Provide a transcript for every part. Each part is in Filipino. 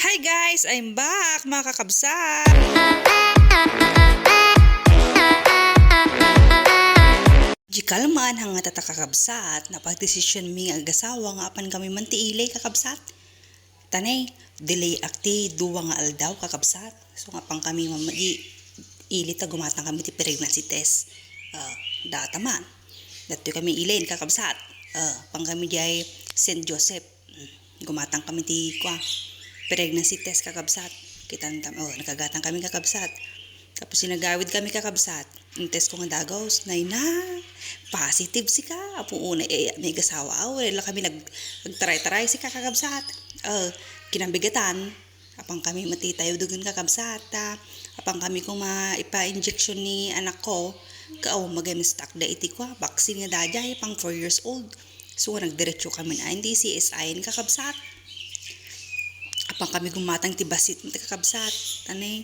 Hi guys! I'm back mga kakabsat! Di kalman hang nga tatakakabsat na pagdesisyon mi agasawa nga apan kami mantiilay kakabsat. Tanay, delay akti duwa nga aldaw kakabsat. So nga pang kami mamagi ilit ta gumatang kami ti pregnancy test. Data man. Dito kami ilayin kakabsat. Pang kami jay St. Joseph. Gumatang kami ti pregnancy test kakabsat. Nakagatang kami kakabsat. Tapos sinagawid kami kakabsat. Yung test ko nga dagos, na positive si ka. Apo una, may gasawa. Wala kami nagtaray-taray si ka kakabsat. Kinambigatan. Apang kami matitayo dugun kakabsat. Apang kami kung maipa-injection ni anak ko. Mag-stock da iti ko. Vaccine nga dajay, pang 4 years old. So, nagdiretso kami na hindi CSI ni kakabsat. Apang kami gumatang tibasit ng kakabsat. Tanay,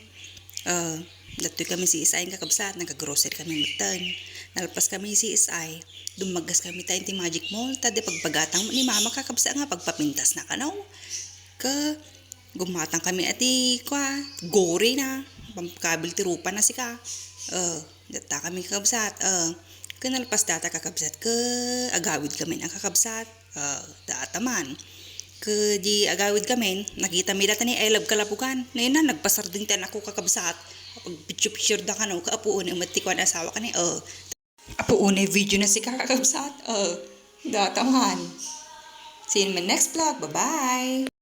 datoy kami CSI ng kakabsat. Nagka-grocery kami matan. Nalpas kami CSI. Dumagas kami tayo ti Magic Mall. Tadi pagbagatang ni mama kakabsat nga pagpapintas na kanaw. Gumatang kami ati gore na. Pagkabil ti rupa na si ka. Data kami kakabsat. Kanalpas data kakabsat. Agawid kami ng kakabsat. Data man. Di agawid kami, nakita mi data ni I love Kalapugan. Na nagpasarding tan ako kakabsat. Pag picture da ka no, kaapuon ang matikwan asawa ka ni, apuon video na si kakabsat. Data man. See you in my next vlog. Bye-bye!